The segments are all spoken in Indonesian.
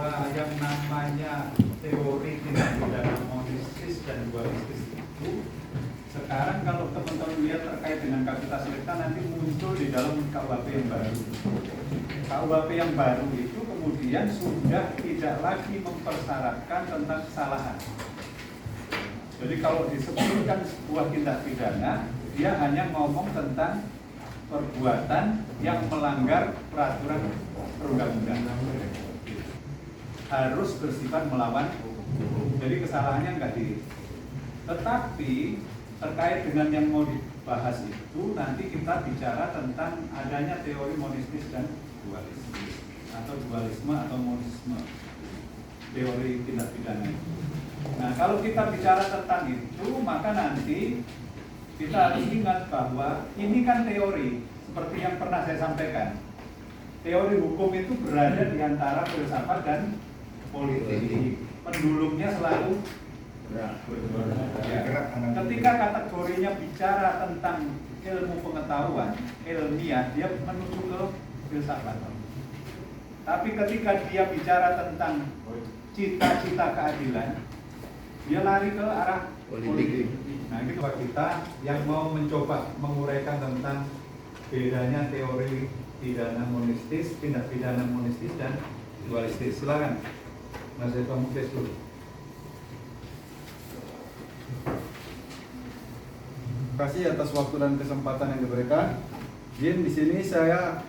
bahwa yang namanya teori tindak pidana monistis dan dualistis itu sekarang kalau teman-teman lihat terkait dengan Kapita Selecta nanti muncul di dalam KUHP yang baru. KUHP yang baru itu kemudian sudah tidak lagi mempersyaratkan tentang kesalahan. Jadi kalau disebutkan sebuah tindak pidana, dia hanya ngomong tentang perbuatan yang melanggar peraturan perundang-undangan. Harus bersifat melawan hukum. Jadi kesalahannya enggak di. Tetapi terkait dengan yang mau dibahas itu nanti kita bicara tentang adanya teori monistis dan dualisme atau dualisme atau monisme, teori tindak pidana itu. Nah, kalau kita bicara tentang itu, maka nanti kita harus ingat bahwa ini kan teori, seperti yang pernah saya sampaikan. Teori hukum itu berada di antara filsafat dan politik. Pendulumnya selalu ya. Ketika kategorinya bicara tentang ilmu pengetahuan, ilmiah, dia menuju ke filsafat. Tapi ketika dia bicara tentang cita-cita keadilan, dia lari ke arah politik. Nah, ini buat kita yang mau mencoba menguraikan tentang bedanya teori pidana monistis, tindak pidana monistis dan dualistis. Silakan, Mas Eko Muklis dulu. Terima kasih atas waktu dan kesempatan yang diberikan. Jin, di sini saya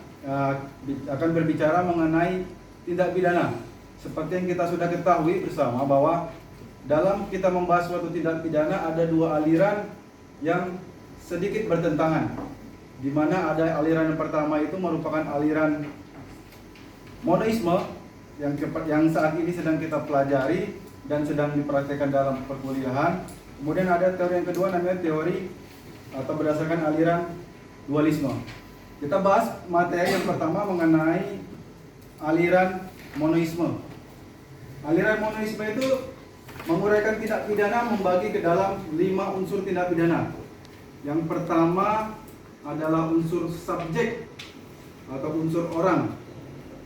akan berbicara mengenai tindak pidana. Seperti yang kita sudah ketahui bersama bahwa dalam kita membahas suatu tindak pidana ada dua aliran yang sedikit bertentangan. Di mana ada aliran yang pertama itu merupakan aliran monoisme yang saat ini sedang kita pelajari dan sedang dipraktikkan dalam perkuliahan. Kemudian ada teori yang kedua namanya teori atau berdasarkan aliran dualisme. Kita bahas materi yang pertama mengenai aliran monoisme. Aliran monoisme itu menguraikan tindak pidana membagi ke dalam 5 unsur tindak pidana. Yang pertama adalah unsur subjek atau unsur orang,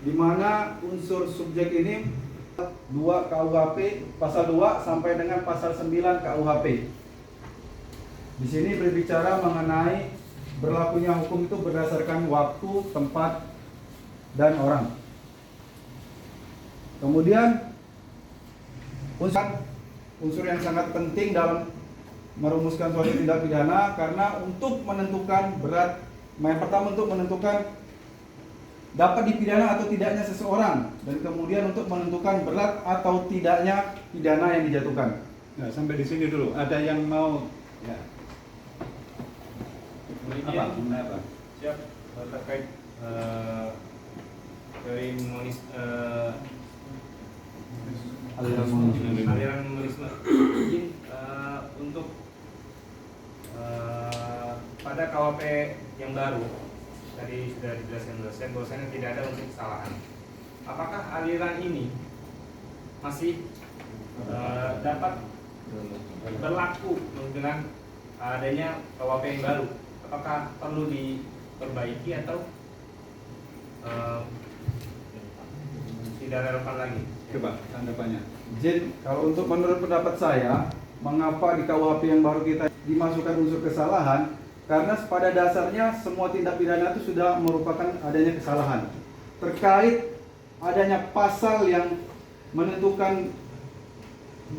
di mana unsur subjek ini 2 KUHP pasal 2 sampai dengan pasal 9 KUHP. Di sini berbicara mengenai berlakunya hukum itu berdasarkan waktu, tempat, dan orang. Kemudian unsur yang sangat penting dalam merumuskan suatu tindak pidana karena untuk menentukan berat, yang pertama untuk menentukan dapat dipidana atau tidaknya seseorang, dan kemudian untuk menentukan berat atau tidaknya pidana yang dijatuhkan. Nah, sampai di sini dulu. Ada yang mau ya. Apa? Siap, terkait dari aliran monisme. Izin untuk pada KUHP yang baru tadi sudah dijelaskan dosen bahwasanya tidak ada unsur kesalahan. Apakah aliran ini masih dapat berlaku dengan adanya KUHP yang baru? Apakah perlu diperbaiki atau tidak relevan lagi? Coba tanggapannya. Jin, kalau untuk menurut pendapat saya, mengapa di KUHP yang baru kita dimasukkan unsur kesalahan? Karena pada dasarnya semua tindak pidana itu sudah merupakan adanya kesalahan. Terkait adanya pasal yang menentukan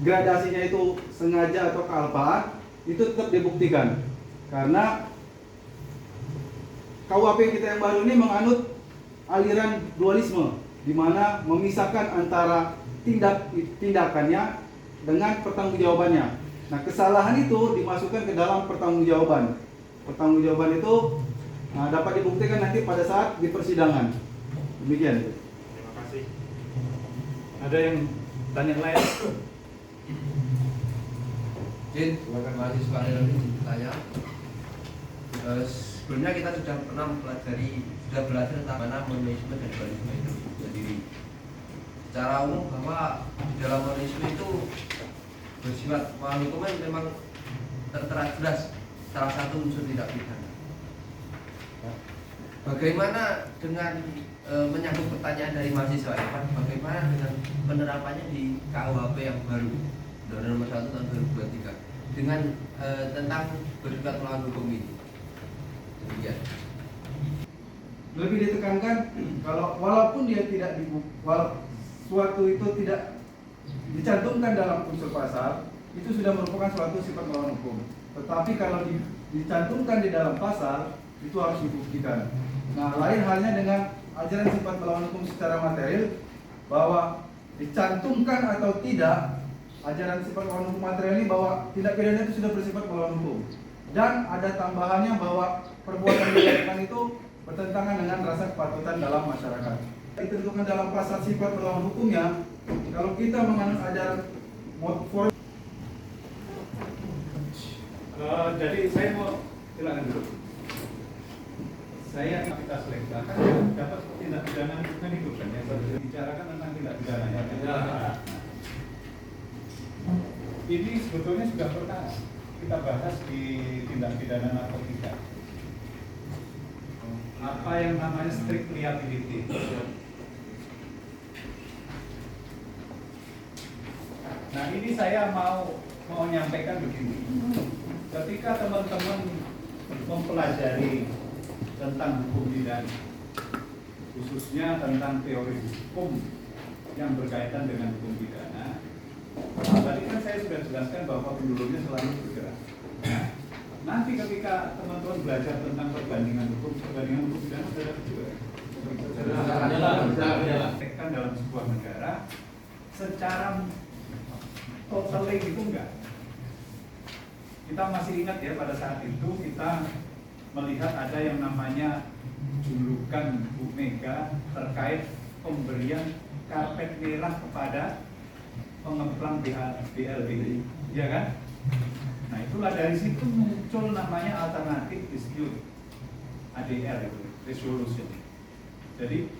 gradasinya itu sengaja atau kealpaan, itu tetap dibuktikan. Karena KUHP kita yang baru ini menganut aliran dualisme, di mana memisahkan antara tindakannya dengan pertanggungjawabannya. Nah, kesalahan itu dimasukkan ke dalam pertanggungjawaban. Pertanggungjawaban itu dapat dibuktikan nanti pada saat di persidangan. Demikian. Terima kasih. Ada yang tanya lain? Jin, mahasiswa ini tanya. Sebelumnya kita sudah pernah belajar tentang mana monisme dan dualisme itu sendiri. Secara umum bahwa di dalam monisme itu bersifat hukuman memang tertera jelas salah satu unsur tindak pidana. Bagaimana dengan menyambung pertanyaan dari mahasiswa Evan? Bagaimana dengan penerapannya di KUHP yang baru, Undang-Undang Nomor 1 Tahun 2023 dengan tentang bersifat melawan hukum ini. Demikian. Lebih ditekankan kalau walaupun dia tidak suatu itu tidak dicantumkan dalam unsur pasal, itu sudah merupakan suatu sifat melawan hukum. Tetapi kalau dicantumkan di dalam pasal, itu harus dibuktikan. Nah, lain halnya dengan ajaran sifat melawan hukum secara material, bahwa dicantumkan atau tidak ajaran sifat melawan hukum material ini bahwa tindak pidana itu sudah bersifat melawan hukum. Dan ada tambahannya bahwa perbuatan yang dilakukan itu bertentangan dengan rasa kepatutan dalam masyarakat. Ditentukan dalam pasal sifat melawan hukumnya, kalau kita menganut ajaran for jadi saya mau silakan dulu. Saya kita selekta kan dapat tindak pidana lingkungan itu kan yang bicarakan tentang tindak pidana ya. Ini sebetulnya sudah pernah kita bahas di tindak pidana narkotika. Apa yang namanya strict liability. Nah, ini saya mau menyampaikan begini. Ketika teman-teman mempelajari tentang hukum pidana, khususnya tentang teori hukum yang berkaitan dengan hukum pidana, tadi kan saya sudah jelaskan bahwa pendulunya selalu bergerak. Nah, nanti ketika teman-teman belajar tentang perbandingan hukum pidana sudah dipraktekkan dalam sebuah negara secara totally itu enggak. Kita masih ingat ya pada saat itu kita melihat ada yang namanya julukan Bu Mega terkait pemberian karpet merah kepada pengemplang BLBI, ya kan? Nah, itulah dari situ muncul namanya alternatif dispute ADR itu, resolution. Jadi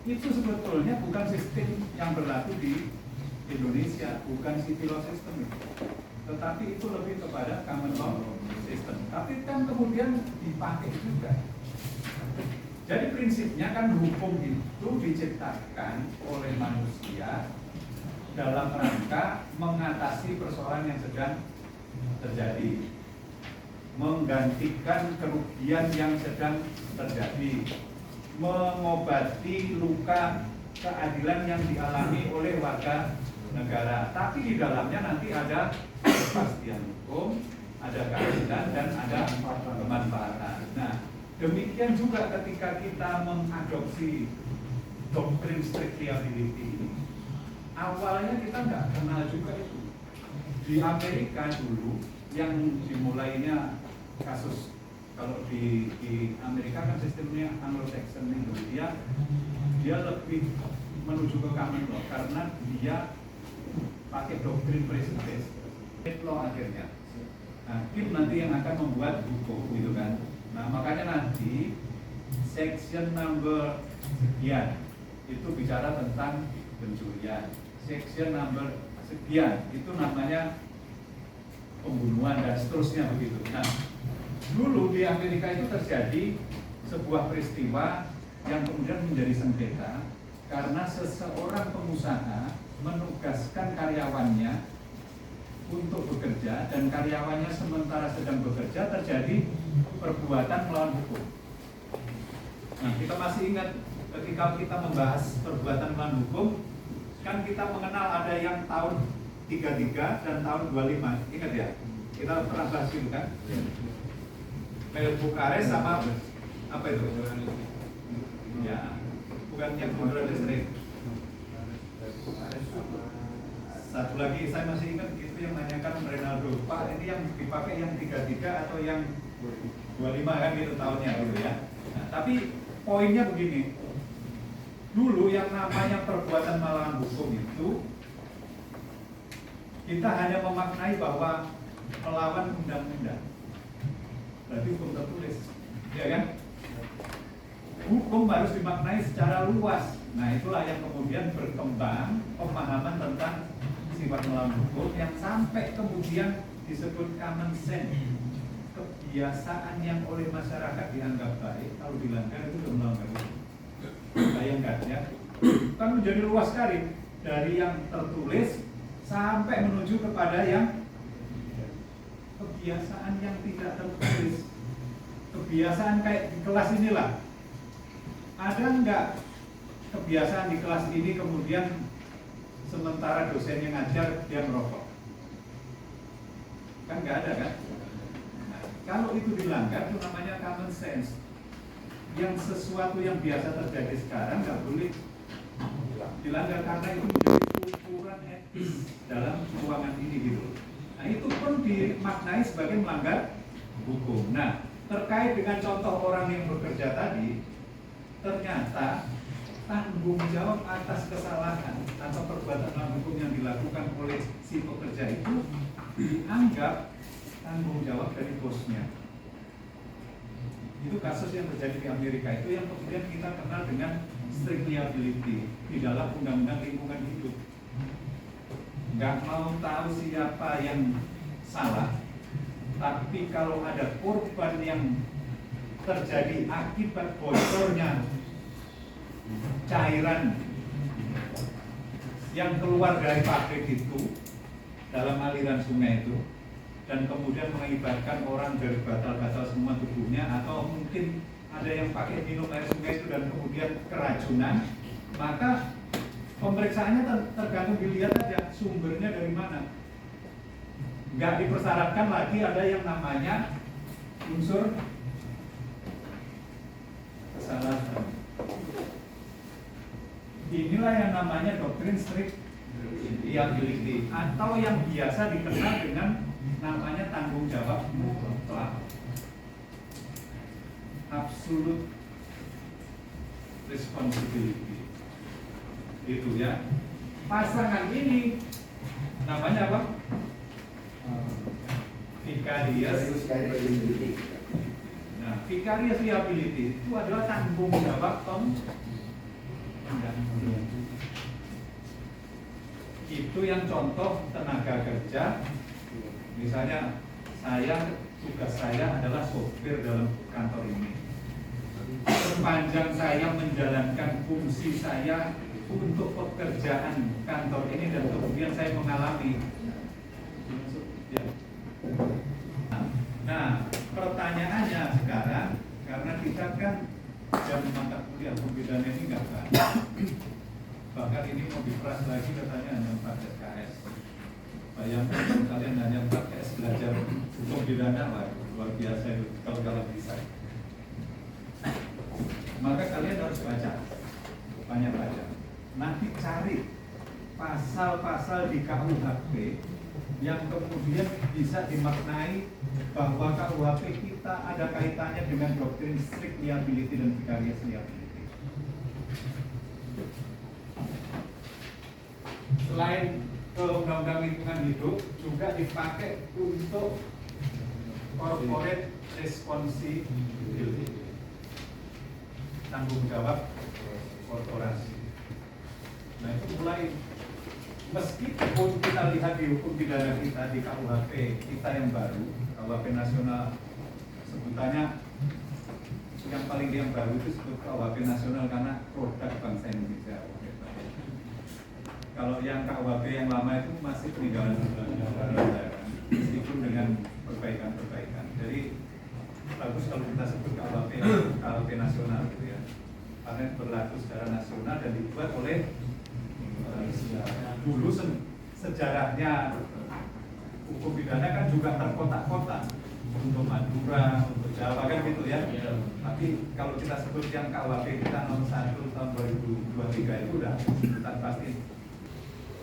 itu sebetulnya bukan sistem yang berlaku di Indonesia, bukan civil law system itu, tetapi itu lebih kepada common law system. Tapi kan kemudian dipakai juga. Jadi prinsipnya kan hukum itu diciptakan oleh manusia dalam rangka mengatasi persoalan yang sedang terjadi, menggantikan kerugian yang sedang terjadi, mengobati luka keadilan yang dialami oleh warga negara. Tapi di dalamnya nanti ada kepastian hukum, ada keadilan, dan ada kemanfaatan. Nah, demikian juga ketika kita mengadopsi doktrin strict liability ini, awalnya kita nggak kenal juga itu. Di Amerika dulu yang dimulainya kasus, kalau di Amerika kan sistemnya Anglo-Saxon itu, dia lebih menuju ke common law karena dia pakai doktrin presiden law akhirnya. Nah, hakim nanti yang akan membuat hukum gitu kan. Nah, makanya nanti section number sekian itu bicara tentang pencurian, section number sekian itu namanya pembunuhan dan seterusnya begitu. Nah, dulu di Amerika itu terjadi sebuah peristiwa yang kemudian menjadi sengketa karena seseorang pengusaha menugaskan karyawannya untuk bekerja dan karyawannya sementara sedang bekerja terjadi perbuatan melawan hukum. Nah, kita masih ingat ketika kita membahas perbuatan melawan hukum, kan kita mengenal ada yang tahun 33 dan tahun 25, ingat ya? Kita pernah bahas itu kan? Bukares sama apa itu? Ya, bukan yang pembunuhan listrik. Satu lagi saya masih ingat itu yang nanyakan Renaldo, Pak ini yang dipakai yang 33 atau yang 25 kan gitu tahunnya gitu ya. Nah, tapi poinnya begini, dulu yang namanya perbuatan melawan hukum itu kita hanya memaknai bahwa melawan undang-undang, berarti hukum tertulis, ya kan? Hukum harus dimaknai secara luas. Nah, itulah yang kemudian berkembang pemahaman tentang sifat melawan hukum yang sampai kemudian disebut common sense, kebiasaan yang oleh masyarakat dianggap baik, kalau dilanggar itu sudah melanggar hukum. Bayangkan ya, kan menjadi luas sekali. dari yang tertulis sampai menuju kepada yang kebiasaan yang tidak tertulis. Kebiasaan kayak di kelas inilah. Ada nggak kebiasaan di kelas ini kemudian sementara dosennya ngajar dia merokok? Kan nggak ada kan? Nah, kalau itu dilanggar itu namanya common sense. Yang sesuatu yang biasa terjadi sekarang nggak boleh dilanggar karena itu menjadi ukuran etis dalam ruangan ini gitu. Nah itu pun dimaknai sebagai melanggar hukum. Nah terkait dengan contoh orang yang bekerja tadi, ternyata tanggung jawab atas kesalahan atau perbuatan melawan hukum yang dilakukan oleh si pekerja itu dianggap tanggung jawab dari bosnya. Itu kasus yang terjadi di Amerika itu yang kemudian kita kenal dengan strict liability di dalam undang-undang lingkungan hidup. Nggak mau tahu siapa yang salah, tapi kalau ada korban yang terjadi akibat bocornya cairan yang keluar dari pabrik itu dalam aliran sungai itu, dan kemudian mengakibatkan orang dari batal-batal semua tubuhnya, atau mungkin ada yang pakai minum air sungai itu dan kemudian keracunan, maka pemeriksaannya tergantung dilihat aja sumbernya dari mana. Nggak dipersyaratkan lagi ada yang namanya unsur kesalahan. Inilah yang namanya doktrin strict liability atau yang biasa dikenal dengan namanya tanggung jawab mutlak, absolute responsibility. Itu ya. Pasangan ini namanya apa? Vicarious. Nah, vicarious liability itu adalah tanggung jawab itu yang contoh tenaga kerja. Misalnya tugas saya adalah sopir dalam kantor ini. Sepanjang saya menjalankan fungsi saya untuk pekerjaan kantor ini dan kemudian saya mengalami. Nah, pertanyaannya sekarang, karena kita kan jam mata kuliah pembedaan ini nggak banyak, bahkan ini mau diperas lagi katanya hanya 4 SKS. Bayangkan kalian hanya 4 SKS belajar hukum pidana, luar biasa itu kalau bisa. Maka kalian harus baca, banyak baca. Nanti cari pasal-pasal di KUHP yang kemudian bisa dimaknai bahwa KUHP kita ada kaitannya dengan doktrin strict liability dan vicarious liability. Selain undang-undang lingkungan hidup juga dipakai untuk corporate responsibility, tanggung jawab korporasi. Nah itu mulai, meskipun kita lihat di hukum pidana kita di KUHP kita yang baru, KUHP nasional, sebutannya yang paling yang baru itu sebut KUHP nasional karena produk bangsa Indonesia. Kalau yang KUHP yang lama itu masih peninggalan belanda, meskipun dengan perbaikan-perbaikan. Jadi bagus kalau kita sebut KUHP nasional gitu ya, karena berlaku secara nasional dan dibuat oleh dulu sejarahnya hukum pidana kan juga terkotak-kotak untuk Madura, untuk Jawa kan gitu ya. Tapi kalau kita sebut yang KUHP kita nomor 1 tahun 2023 itu udah kita pasti.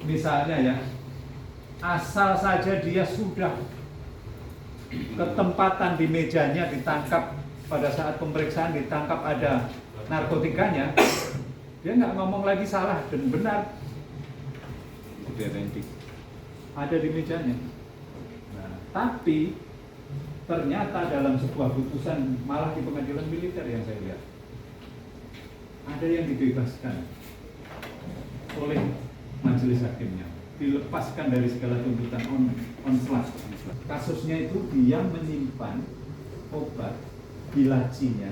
Misalnya ya, asal saja dia sudah ketempatan di mejanya ditangkap pada saat pemeriksaan, ditangkap ada narkotikanya, dia nggak ngomong lagi salah dan benar. Ada di mejanya. Nah, tapi ternyata dalam sebuah putusan malah di pengadilan militer yang saya lihat ada yang dibebaskan oleh majelis hakimnya, dilepaskan dari segala tuntutan on slap. Kasusnya itu dia menyimpan obat di lacinya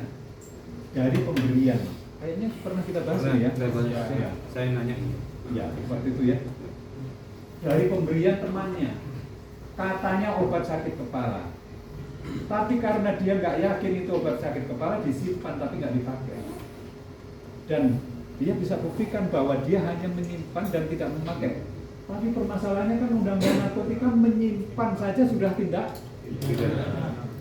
dari pemberian. Kayaknya pernah kita bahas ya. Saya nanya. Ya, seperti itu ya. Dari pemberian temannya, katanya obat sakit kepala, tapi karena dia nggak yakin itu obat sakit kepala, disimpan tapi nggak dipakai. Dan dia bisa buktikan bahwa dia hanya menyimpan dan tidak memakai. Tapi permasalahannya kan undang-undang narkotika menyimpan saja sudah tindak pidana.